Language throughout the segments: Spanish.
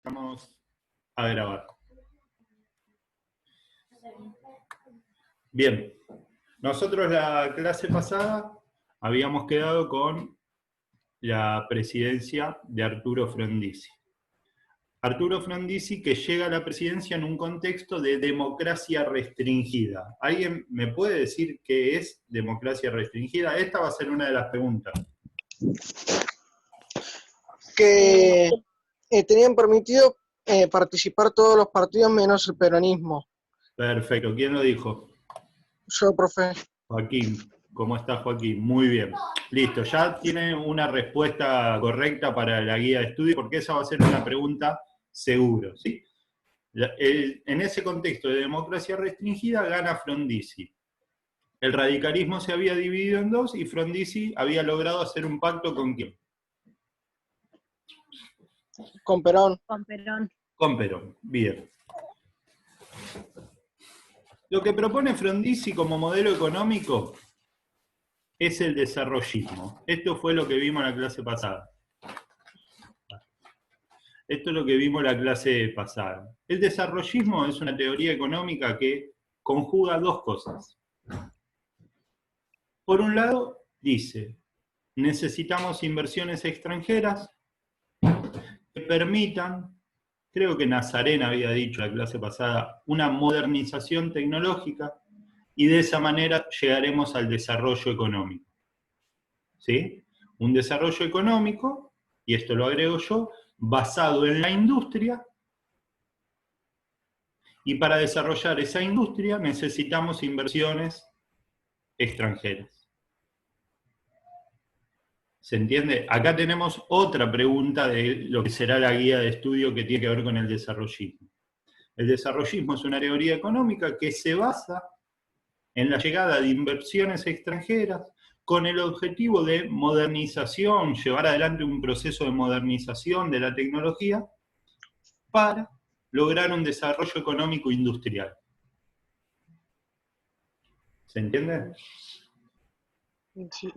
Vamos a grabar. Bien, nosotros la clase pasada habíamos quedado con la presidencia de Arturo Frondizi. Arturo Frondizi que llega a la presidencia en un contexto de democracia restringida. ¿Alguien me puede decir qué es democracia restringida? Esta va a ser una de las preguntas. Que tenían permitido participar todos los partidos menos el peronismo. Perfecto, ¿quién lo dijo? Yo, profe. Joaquín, ¿cómo estás, Joaquín? Muy bien. Listo, ya tiene una respuesta correcta para la guía de estudio, porque esa va a ser una pregunta seguro, ¿sí? En ese contexto de democracia restringida gana Frondizi. El radicalismo se había dividido en dos y Frondizi había logrado hacer un pacto ¿con quién? Con Perón. Con Perón. Con Perón, bien. Lo que propone Frondizi como modelo económico es el desarrollismo. Esto fue lo que vimos en la clase pasada. Esto es lo que vimos en la clase pasada. El desarrollismo es una teoría económica que conjuga dos cosas. Por un lado, dice, necesitamos inversiones extranjeras que permitan, creo que Nazarena había dicho en la clase pasada, una modernización tecnológica, y de esa manera llegaremos al desarrollo económico. ¿Sí? Un desarrollo económico, y esto lo agrego yo, basado en la industria, y para desarrollar esa industria necesitamos inversiones extranjeras. ¿Se entiende? Acá tenemos otra pregunta de lo que será la guía de estudio que tiene que ver con el desarrollismo. El desarrollismo es una teoría económica que se basa en la llegada de inversiones extranjeras con el objetivo de modernización, llevar adelante un proceso de modernización de la tecnología para lograr un desarrollo económico industrial. ¿Se entiende? Sí.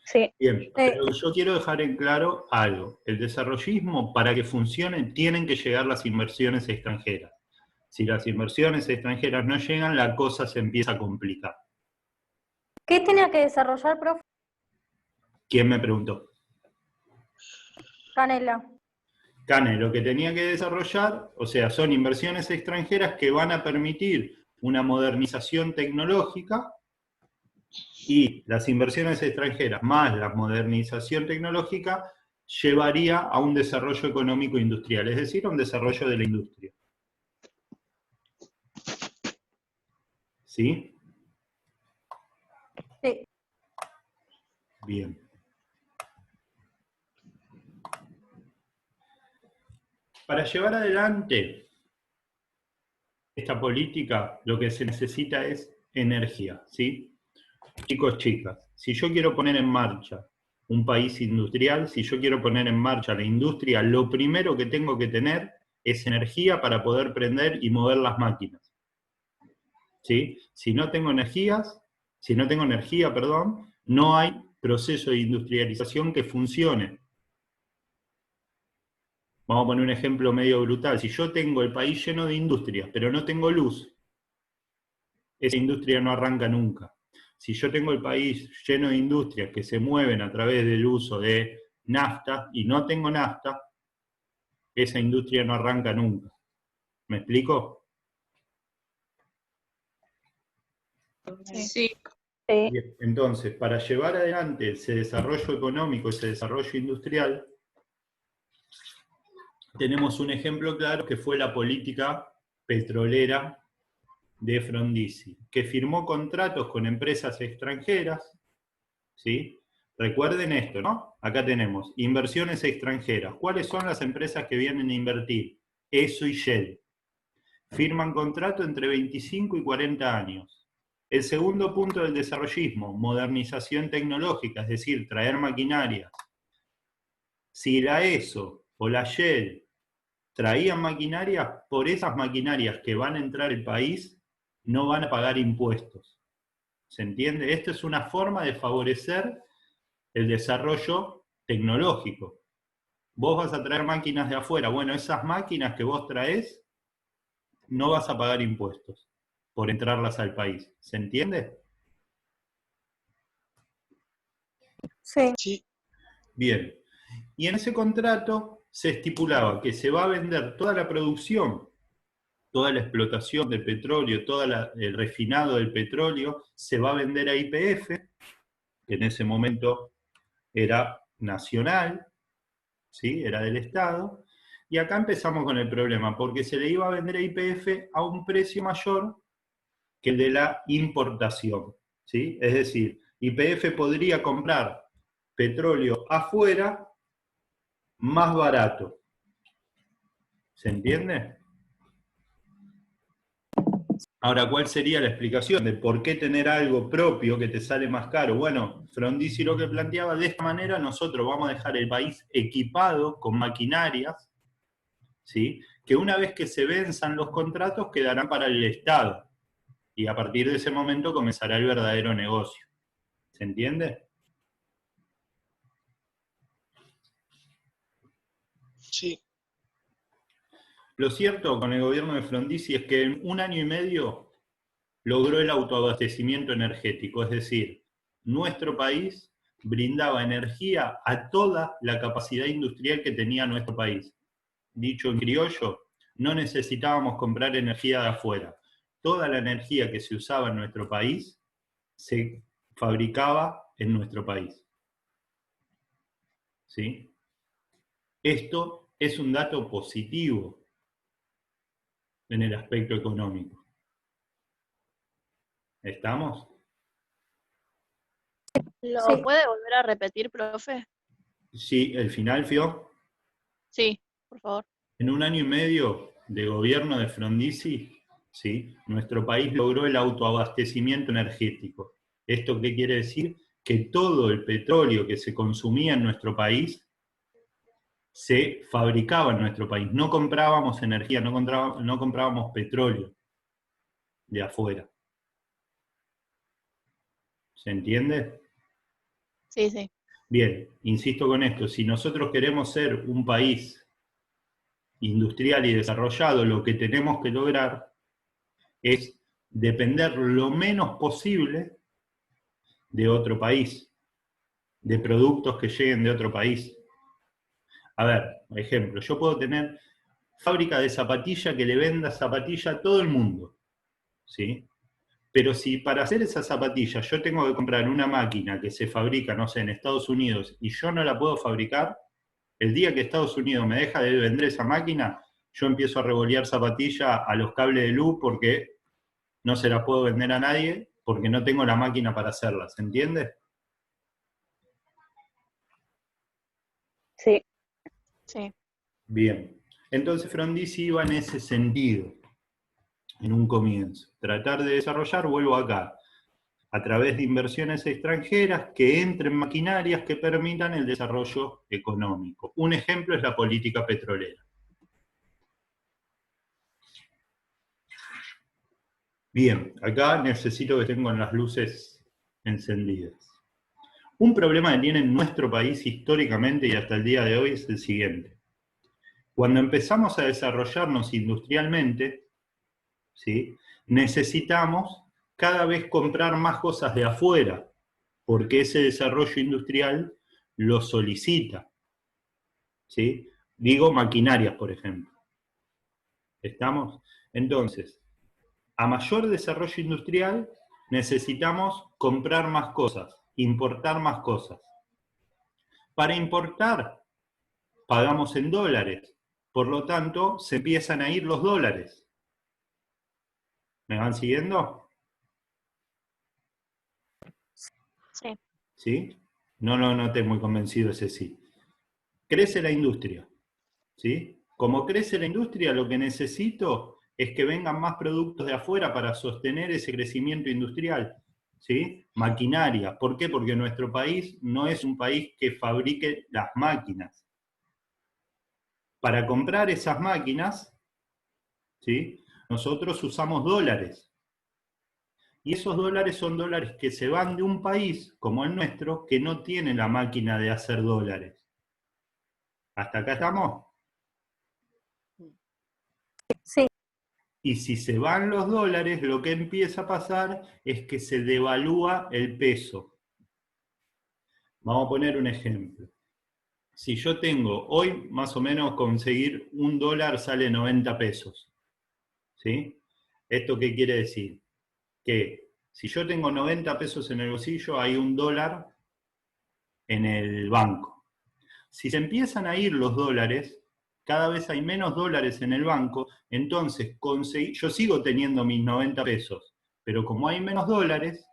Sí. Bien, pero yo quiero dejar en claro algo. El desarrollismo, para que funcione, tienen que llegar las inversiones extranjeras. Si las inversiones extranjeras no llegan, la cosa se empieza a complicar. ¿Qué tenía que desarrollar, profe? ¿Quién me preguntó? Canela. Cane, lo que tenía que desarrollar, o sea, son inversiones extranjeras que van a permitir una modernización tecnológica, y las inversiones extranjeras más la modernización tecnológica llevaría a un desarrollo económico industrial, es decir, a un desarrollo de la industria. ¿Sí? Sí. Bien. Para llevar adelante esta política, lo que se necesita es energía, ¿sí? Chicos, chicas, si yo quiero poner en marcha un país industrial, si yo quiero poner en marcha la industria, lo primero que tengo que tener es energía para poder prender y mover las máquinas. ¿Sí? Si no tengo energía, no hay proceso de industrialización que funcione. Vamos a poner un ejemplo medio brutal. Si yo tengo el país lleno de industrias, pero no tengo luz, esa industria no arranca nunca. Si yo tengo el país lleno de industrias que se mueven a través del uso de nafta y no tengo nafta, esa industria no arranca nunca. ¿Me explico? Sí. Bien, entonces, para llevar adelante ese desarrollo económico, ese desarrollo industrial, tenemos un ejemplo claro que fue la política petrolera de Frondizi, que firmó contratos con empresas extranjeras, ¿sí? Recuerden esto, ¿no? Acá tenemos inversiones extranjeras. ¿Cuáles son las empresas que vienen a invertir? ESSO y Shell. Firman contrato entre 25 y 40 años. El segundo punto del desarrollismo, modernización tecnológica, es decir, traer maquinaria. Si la ESSO o la Shell traían maquinaria, por esas maquinarias que van a entrar al país, no van a pagar impuestos. ¿Se entiende? Esto es una forma de favorecer el desarrollo tecnológico. vos vas a traer máquinas de afuera. Bueno, esas máquinas que vos traes, no vas a pagar impuestos por entrarlas al país. ¿Se entiende? Sí. Sí, Bien. Y en ese contrato se estipulaba que se va a vender toda la producción, toda la explotación del petróleo, todo el refinado del petróleo, se va a vender a YPF, que en ese momento era nacional, ¿sí? Era del Estado. Y acá empezamos con el problema, porque se le iba a vender a YPF a un precio mayor que el de la importación, ¿sí? Es decir, YPF podría comprar petróleo afuera más barato. ¿Se entiende? Ahora, ¿cuál sería la explicación de por qué tener algo propio que te sale más caro? Bueno, Frondizi lo que planteaba, de esta manera nosotros vamos a dejar el país equipado con maquinarias, ¿sí? Que una vez que se venzan los contratos quedarán para el Estado. Y a partir de ese momento comenzará el verdadero negocio. ¿Se entiende? sí. Lo cierto con el gobierno de Frondizi es que en 1 año y medio logró el autoabastecimiento energético, es decir, nuestro país brindaba energía a toda la capacidad industrial que tenía nuestro país. Dicho en criollo, no necesitábamos comprar energía de afuera. Toda la energía que se usaba en nuestro país se fabricaba en nuestro país. ¿Sí? Esto es un dato positivo en el aspecto económico. ¿Estamos? ¿Lo Sí. puede volver a repetir, profe? Sí, el final, Fio. Sí, por favor. En 1 año y medio de gobierno de Frondizi, ¿sí? Nuestro país logró el autoabastecimiento energético. ¿Esto qué quiere decir? Que todo el petróleo que se consumía en nuestro país se fabricaba en nuestro país. No comprábamos energía, no comprábamos petróleo de afuera. ¿Se entiende? Sí, sí. Bien, insisto con esto, si nosotros queremos ser un país industrial y desarrollado, lo que tenemos que lograr es depender lo menos posible de otro país, de productos que lleguen de otro país. A ver, por ejemplo, yo puedo tener fábrica de zapatilla que le venda zapatilla a todo el mundo, ¿sí? Pero si para hacer esa zapatilla yo tengo que comprar una máquina que se fabrica, no sé, en Estados Unidos y yo no la puedo fabricar, el día que Estados Unidos me deja de vender esa máquina, yo empiezo a revolear zapatilla a los cables de luz porque no se la puedo vender a nadie porque no tengo la máquina para hacerla, ¿se entiende? Sí. Sí. Bien. Entonces Frondizi iba en ese sentido, en un comienzo. Tratar de desarrollar, vuelvo acá, a través de inversiones extranjeras que entren maquinarias que permitan el desarrollo económico. Un ejemplo es la política petrolera. Bien, acá necesito que tengan las luces encendidas. Un problema que tiene nuestro país históricamente y hasta el día de hoy es el siguiente. Cuando empezamos a desarrollarnos industrialmente, ¿sí? Necesitamos cada vez comprar más cosas de afuera, porque ese desarrollo industrial lo solicita. ¿Sí? Digo maquinarias, por ejemplo. ¿Estamos? Entonces, a mayor desarrollo industrial, necesitamos comprar más cosas, importar más cosas. Para importar, pagamos en dólares. Por lo tanto, se empiezan a ir los dólares. ¿Me van siguiendo? Sí. ¿Sí? No lo noté muy convencido ese sí. Crece la industria. ¿Sí? Como crece la industria, lo que necesito es que vengan más productos de afuera para sostener ese crecimiento industrial. ¿Sí? Maquinaria. ¿Por qué? Porque nuestro país no es un país que fabrique las máquinas. Para comprar esas máquinas, ¿sí? Nosotros usamos dólares. Y esos dólares son dólares que se van de un país como el nuestro que no tiene la máquina de hacer dólares. ¿Hasta acá estamos? Sí. Y si se van los dólares, lo que empieza a pasar es que se devalúa el peso. Vamos a poner un ejemplo. Si yo tengo hoy, más o menos, conseguir $1 sale 90 pesos. ¿Sí? ¿Esto qué quiere decir? Que si yo tengo 90 pesos en el bolsillo, hay $1 en el banco. Si se empiezan a ir los dólares, cada vez hay menos dólares en el banco, entonces yo sigo teniendo mis 90 pesos, pero como hay menos dólares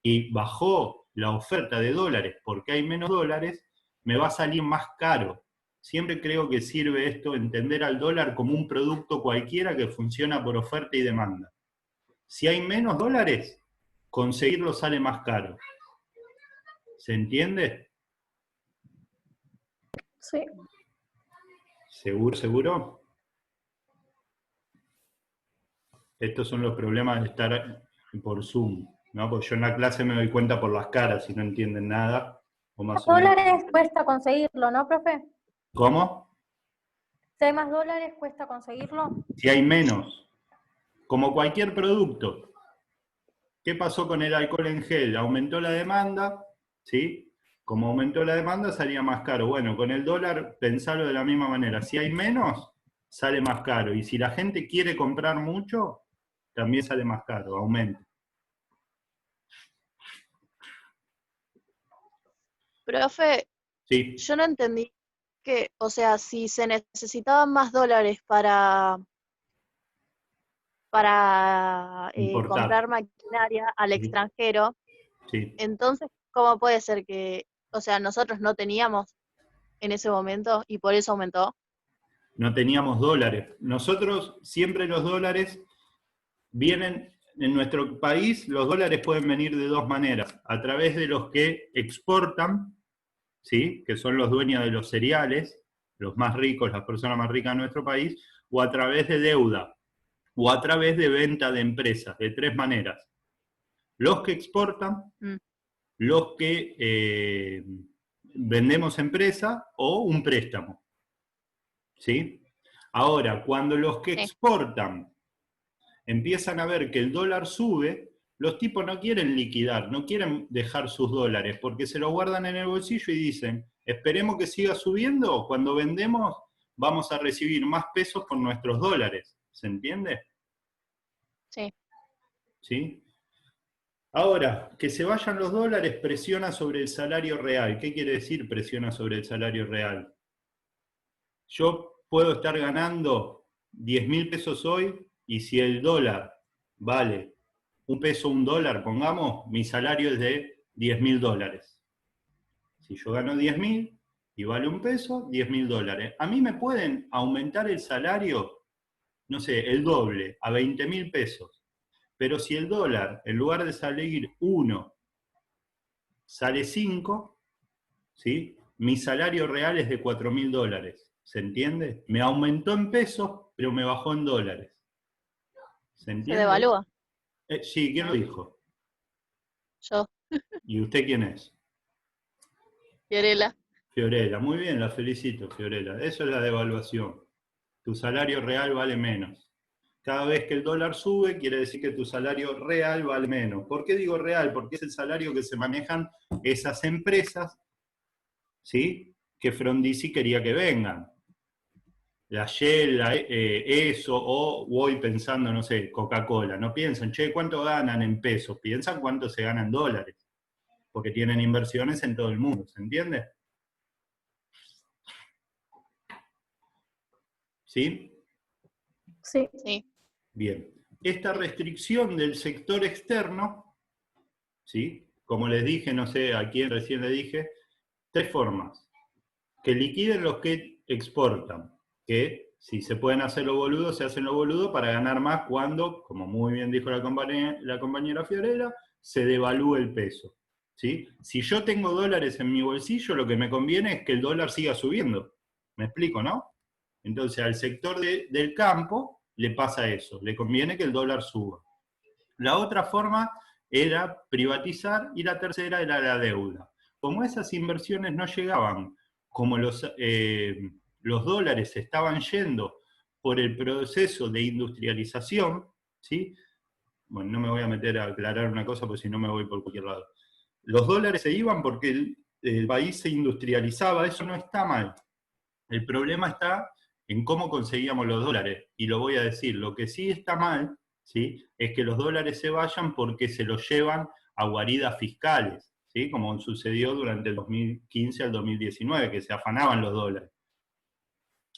y bajó la oferta de dólares porque hay menos dólares, me va a salir más caro. Siempre creo que sirve esto, entender al dólar como un producto cualquiera que funciona por oferta y demanda. Si hay menos dólares, conseguirlo sale más caro. ¿Se entiende? Sí. ¿Seguro, seguro? Estos son los problemas de estar por Zoom, ¿no? Porque yo en la clase me doy cuenta por las caras si no entienden nada, o más o menos. $2 cuesta conseguirlo, ¿no, profe? ¿Cómo? Si hay más dólares, cuesta conseguirlo. Si hay menos, como cualquier producto. ¿Qué pasó con el alcohol en gel? Aumentó la demanda, ¿sí? Como aumentó la demanda, salía más caro. Bueno, con el dólar, pensarlo de la misma manera. Si hay menos, sale más caro. Y si la gente quiere comprar mucho, también sale más caro, aumenta. Profe, Sí, yo no entendí que, o sea, si se necesitaban más dólares para importar. comprar maquinaria al Sí, extranjero, sí. entonces, ¿cómo puede ser que, o sea, nosotros no teníamos en ese momento y por eso aumentó? No teníamos dólares. Nosotros siempre los dólares vienen, en nuestro país los dólares pueden venir de dos maneras, a través de los que exportan, ¿sí? Que son los dueños de los cereales, los más ricos, las personas más ricas de nuestro país, o a través de deuda, o a través de venta de empresas, de tres maneras. Los que exportan, los que vendemos empresa o un préstamo, ¿sí? Ahora, cuando los que Sí. exportan empiezan a ver que el dólar sube, los tipos no quieren liquidar, no quieren dejar sus dólares, porque se los guardan en el bolsillo y dicen, esperemos que siga subiendo, cuando vendemos vamos a recibir más pesos por nuestros dólares. ¿Se entiende? Sí. ¿Sí? Ahora, que se vayan los dólares presiona sobre el salario real. ¿Qué quiere decir presiona sobre el salario real? Yo puedo estar ganando 10.000 pesos hoy y si el dólar vale un peso, un dólar, pongamos, mi salario es de 10.000 dólares. Si yo gano 10.000 y vale un peso, 10.000 dólares. A mí me pueden aumentar el salario, no sé, el doble, a 20.000 pesos. Pero si el dólar, en lugar de salir 1, sale 5, ¿sí? Mi salario real es de 4.000 dólares. ¿Se entiende? Me aumentó en pesos, pero me bajó en dólares. ¿Se Se entiende? devalúa. Sí, ¿quién lo dijo? Yo, ¿Y usted quién es? Fiorella. Fiorella. Muy bien, la felicito, Fiorella. Eso es la devaluación. Tu salario real vale menos. Cada vez que el dólar sube, quiere decir que tu salario real vale menos. ¿Por qué digo real? Porque es el salario que se manejan esas empresas, ¿sí? Que Frondizi quería que vengan. La Shell, eso, o voy pensando, no sé, Coca-Cola. No piensan, che, ¿cuánto ganan en pesos? Piensan cuánto se ganan en dólares. Porque tienen inversiones en todo el mundo, ¿se entiende? ¿Sí? Sí. Sí. Bien. Esta restricción del sector externo, ¿sí? Como les dije, no sé a quién recién le dije, tres formas. Que liquiden los que exportan, que si se pueden hacer los boludos, se hacen los boludos para ganar más cuando, como muy bien dijo la compañera Fiorella, se devalúe el peso. ¿Sí? Si yo tengo dólares en mi bolsillo, lo que me conviene es que el dólar siga subiendo. ¿Me explico, no? Entonces al sector del campo le pasa eso, le conviene que el dólar suba. La otra forma era privatizar y la tercera era la deuda. Como esas inversiones no llegaban como los dólares se estaban yendo por el proceso de industrialización, ¿sí? Bueno, no me voy a meter a aclarar una cosa porque si no me voy por cualquier lado. Los dólares se iban porque el país se industrializaba, eso no está mal. El problema está en cómo conseguíamos los dólares, y lo voy a decir, lo que sí está mal, ¿sí?, es que los dólares se vayan porque se los llevan a guaridas fiscales, ¿sí?, como sucedió durante el 2015 al 2019, que se afanaban los dólares.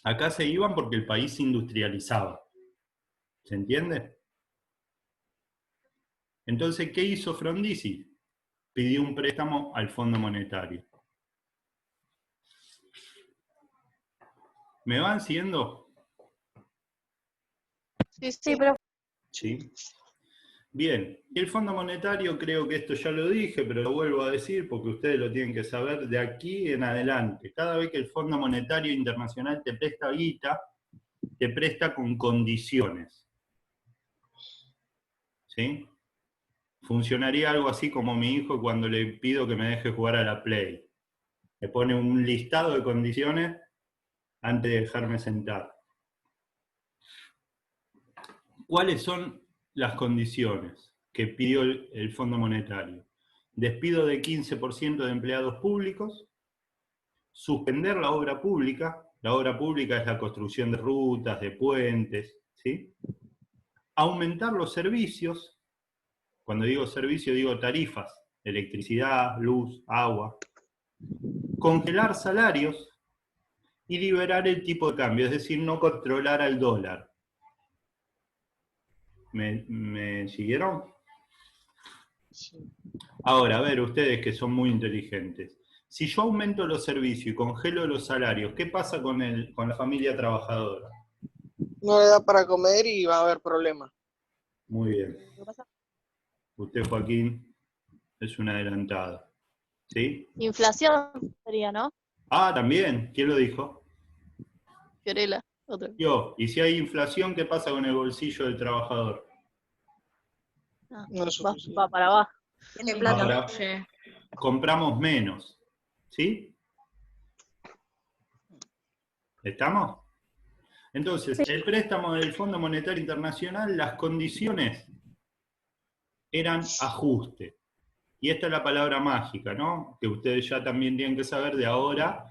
Acá se iban porque el país se industrializaba. ¿Se entiende? Entonces, ¿qué hizo Frondizi? Pidió un préstamo al Fondo Monetario. ¿Me van siguiendo? Sí, Sí, sí. pero Sí. Bien, y el Fondo Monetario, creo que esto ya lo dije, pero lo vuelvo a decir porque ustedes lo tienen que saber de aquí en adelante. Cada vez que el Fondo Monetario Internacional te presta guita, te presta con condiciones. ¿Sí? Funcionaría algo así como mi hijo cuando le pido que me deje jugar a la Play. Me pone un listado de condiciones antes de dejarme sentar. ¿Cuáles son las condiciones que pidió el Fondo Monetario? Despido de 15% de empleados públicos, suspender la obra pública es la construcción de rutas, de puentes, ¿sí? Aumentar los servicios, cuando digo servicio digo tarifas, electricidad, luz, agua, congelar salarios y liberar el tipo de cambio, es decir, no controlar al dólar. ¿Me siguieron? Sí. Ahora, a ver, ustedes que son muy inteligentes. Si yo aumento los servicios y congelo los salarios, ¿qué pasa con la familia trabajadora? No le da para comer y va a haber problemas. Muy bien. ¿Qué pasa? Usted, Joaquín, es un adelantado. ¿Sí? Inflación sería, ¿no? Ah, también. ¿Quién lo dijo? Fiorella, otro. Yo. Y si hay inflación, ¿qué pasa con el bolsillo del trabajador? No, No es va suficiente. para abajo. Tiene plata. Ahora, Sí. compramos menos. ¿Sí? ¿Estamos? Entonces, el préstamo del Fondo Monetario Internacional, las condiciones eran ajuste. Y esta es la palabra mágica, ¿no? Que ustedes ya también tienen que saber de ahora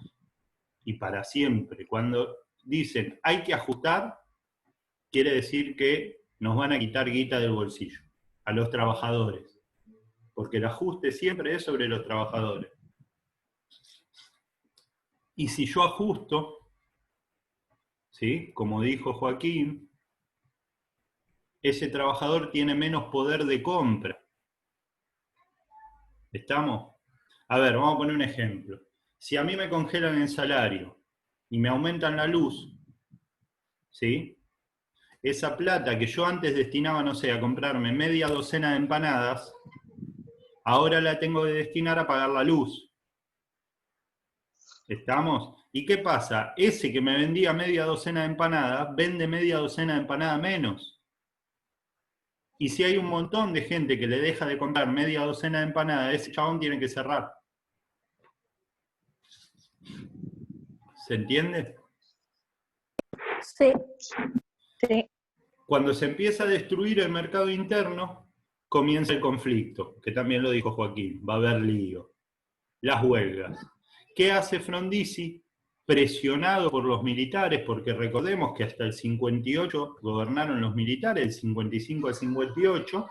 y para siempre. Cuando dicen hay que ajustar, quiere decir que nos van a quitar guita del bolsillo, a los trabajadores. Porque el ajuste siempre es sobre los trabajadores. Y si yo ajusto, ¿sí?, como dijo Joaquín, ese trabajador tiene menos poder de compra. ¿Estamos? A ver, vamos a poner un ejemplo. Si a mí me congelan el salario y me aumentan la luz, ¿sí?, esa plata que yo antes destinaba, no sé, a comprarme media docena de empanadas, ahora la tengo que destinar a pagar la luz. ¿Estamos? ¿Y qué pasa? Ese que me vendía media docena de empanadas, vende media docena de empanadas menos. Y si hay un montón de gente que le deja de comprar media docena de empanadas, ese chabón tiene que cerrar. ¿Se entiende? sí, sí, Cuando se empieza a destruir el mercado interno, comienza el conflicto, que también lo dijo Joaquín, va a haber lío. Las huelgas. ¿Qué hace Frondizi? Presionado por los militares, porque recordemos que hasta el 58 gobernaron los militares, del 55 al 58,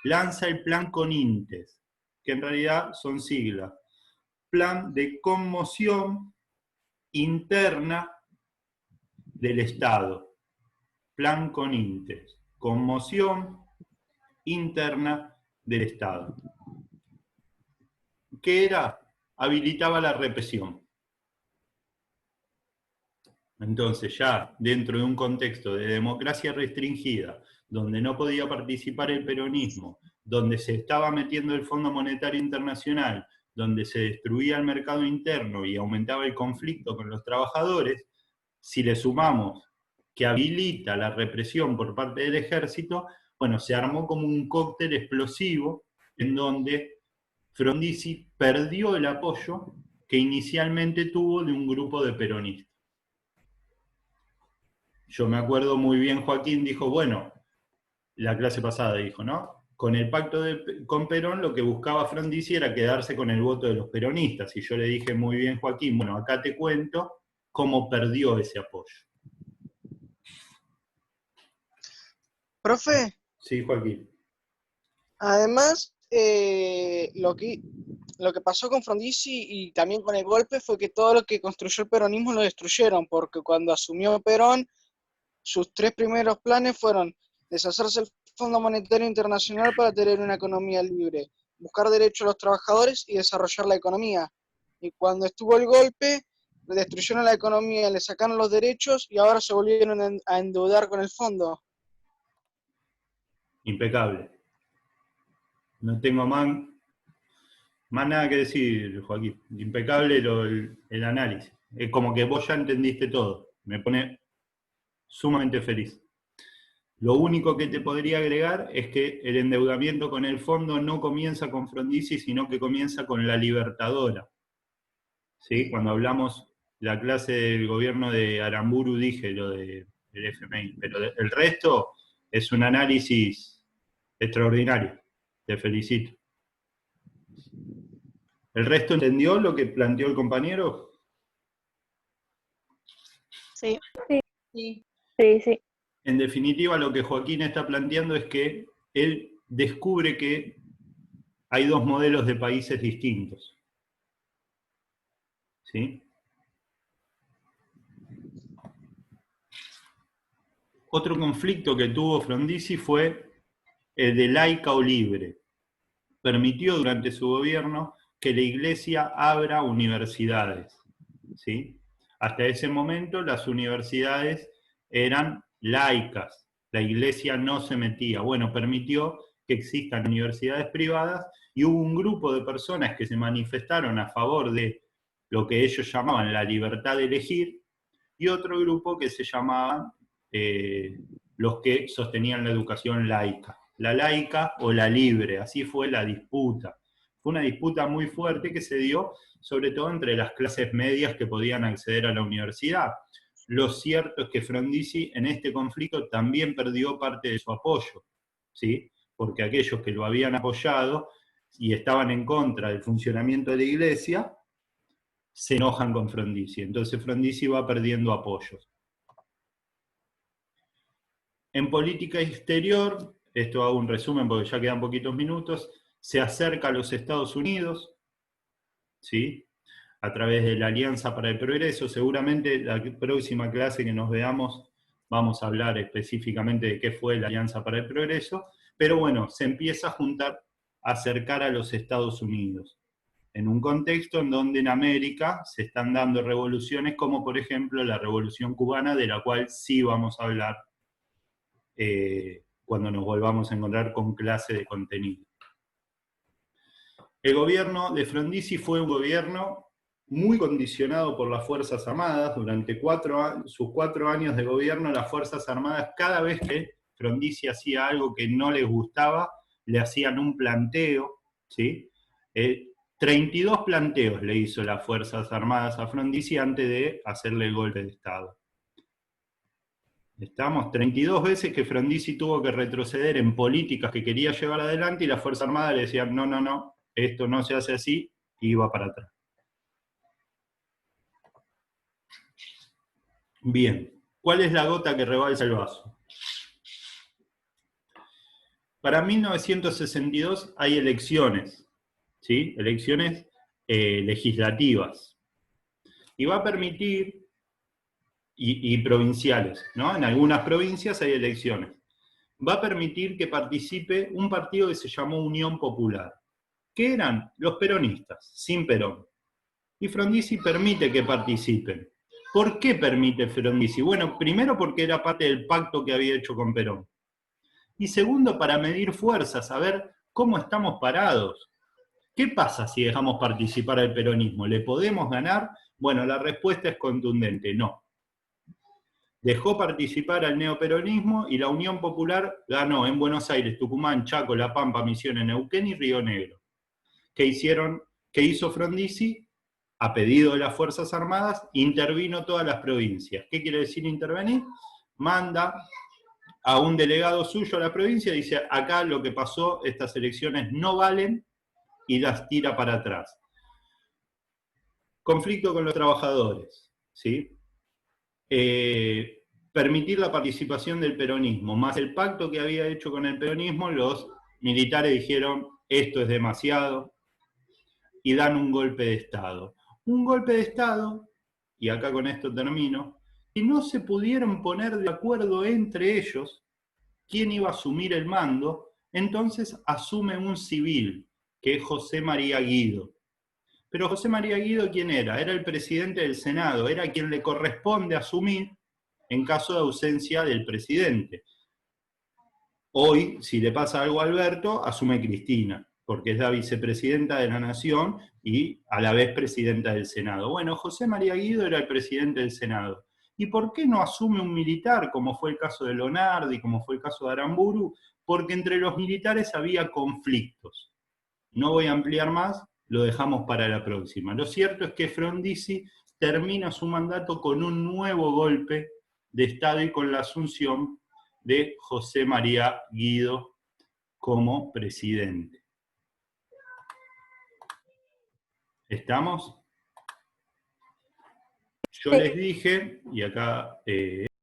lanza el Plan Conintes, que en realidad son siglas. Plan de conmoción interna del Estado. Plan Conintes. Conmoción interna del Estado. ¿Qué era? Habilitaba la represión. Entonces, ya dentro de un contexto de democracia restringida, donde no podía participar el peronismo, donde se estaba metiendo el Fondo Monetario Internacional, donde se destruía el mercado interno y aumentaba el conflicto con los trabajadores, si le sumamos que habilita la represión por parte del ejército, bueno, se armó como un cóctel explosivo en donde Frondizi perdió el apoyo que inicialmente tuvo de un grupo de peronistas. Yo me acuerdo muy bien, Joaquín dijo, bueno, la clase pasada dijo, ¿no? Con el pacto con Perón lo que buscaba Frondizi era quedarse con el voto de los peronistas. Y yo le dije muy bien, Joaquín, bueno, acá te cuento cómo perdió ese apoyo. Profe, Sí, Joaquín. además, lo que pasó con Frondizi y también con el golpe fue que todo lo que construyó el peronismo lo destruyeron, porque cuando asumió Perón, sus 3 primeros planes fueron deshacerse del Fondo Monetario Internacional para tener una economía libre, buscar derechos a los trabajadores y desarrollar la economía. Y cuando estuvo el golpe, destruyeron la economía, le sacaron los derechos y ahora se volvieron a endeudar con el fondo. Impecable. No tengo más nada que decir, Joaquín. Impecable el análisis. Es como que vos ya entendiste todo. Me pone sumamente feliz. Lo único que te podría agregar es que el endeudamiento con el fondo no comienza con Frondizi, sino que comienza con la Libertadora. ¿Sí? Cuando hablamos la clase del gobierno de Aramburu dije lo del FMI, pero el resto es un análisis extraordinario. Te felicito. ¿El resto entendió lo que planteó el compañero? Sí. Sí. Sí, sí. En definitiva, lo que Joaquín está planteando es que él descubre que hay 2 modelos de países distintos. ¿Sí? Otro conflicto que tuvo Frondizi fue el de laica o libre. Permitió durante su gobierno que la Iglesia abra universidades. ¿Sí? Hasta ese momento las universidades eran laicas, la Iglesia no se metía. Bueno, permitió que existan universidades privadas y hubo un grupo de personas que se manifestaron a favor de lo que ellos llamaban la libertad de elegir y otro grupo que se llamaban los que sostenían la educación laica. La laica o la libre, así fue la disputa. Fue una disputa muy fuerte que se dio sobre todo entre las clases medias que podían acceder a la universidad. Lo cierto es que Frondizi en este conflicto también perdió parte de su apoyo, ¿sí? Porque aquellos que lo habían apoyado y estaban en contra del funcionamiento de la Iglesia, se enojan con Frondizi. Entonces Frondizi va perdiendo apoyos. En política exterior, esto hago un resumen porque ya quedan poquitos minutos, se acerca a los Estados Unidos, ¿sí? A través de la Alianza para el Progreso. Seguramente la próxima clase que nos veamos vamos a hablar específicamente de qué fue la Alianza para el Progreso, pero bueno, se empieza a juntar, a acercar a los Estados Unidos, en un contexto en donde en América se están dando revoluciones como por ejemplo la Revolución Cubana, de la cual sí vamos a hablar cuando nos volvamos a encontrar con clase de contenido. El gobierno de Frondizi fue un gobierno muy condicionado por las Fuerzas Armadas. Durante sus 4 años de gobierno, las Fuerzas Armadas, cada vez que Frondizi hacía algo que no les gustaba, le hacían un planteo, ¿sí? 32 planteos le hizo las Fuerzas Armadas a Frondizi antes de hacerle el golpe de Estado. Estamos 32 veces que Frondizi tuvo que retroceder en políticas que quería llevar adelante y las Fuerzas Armadas le decían, no, no, no, esto no se hace así, y iba para atrás. Bien, ¿cuál es la gota que rebalsa el vaso? Para 1962 hay elecciones, ¿sí? Elecciones legislativas. Y va a permitir, y provinciales, ¿no? En algunas provincias hay elecciones. Va a permitir que participe un partido que se llamó Unión Popular, que eran los peronistas, sin Perón. Y Frondizi permite que participen. ¿Por qué permite Frondizi? Bueno, primero porque era parte del pacto que había hecho con Perón. Y segundo, para medir fuerzas, saber cómo estamos parados. ¿Qué pasa si dejamos participar al peronismo? ¿Le podemos ganar? Bueno, la respuesta es contundente, no. Dejó participar al neoperonismo y la Unión Popular ganó en Buenos Aires, Tucumán, Chaco, La Pampa, Misiones, Neuquén y Río Negro. ¿Qué hizo Frondizi? a pedido de las Fuerzas Armadas, intervino todas las provincias. ¿Qué quiere decir intervenir? Manda a un delegado suyo a la provincia y dice, acá lo que pasó, estas elecciones no valen, y las tira para atrás. Conflicto con los trabajadores, ¿sí? Permitir la participación del peronismo, más el pacto que había hecho con el peronismo, los militares dijeron, esto es demasiado, y dan un golpe de Estado. Un golpe de Estado, y acá con esto termino, que no se pudieron poner de acuerdo entre ellos quién iba a asumir el mando, entonces asume un civil, que es José María Guido. Pero José María Guido, ¿quién era? Era el presidente del Senado, era quien le corresponde asumir en caso de ausencia del presidente. Hoy, si le pasa algo a Alberto, asume Cristina, porque es la vicepresidenta de la Nación y a la vez presidenta del Senado. Bueno, José María Guido era el presidente del Senado. ¿Y por qué no asume un militar, como fue el caso de Lonardi, como fue el caso de Aramburu? Porque entre los militares había conflictos. No voy a ampliar más, lo dejamos para la próxima. Lo cierto es que Frondizi termina su mandato con un nuevo golpe de Estado y con la asunción de José María Guido como presidente. ¿Estamos? Yo les dije, y acá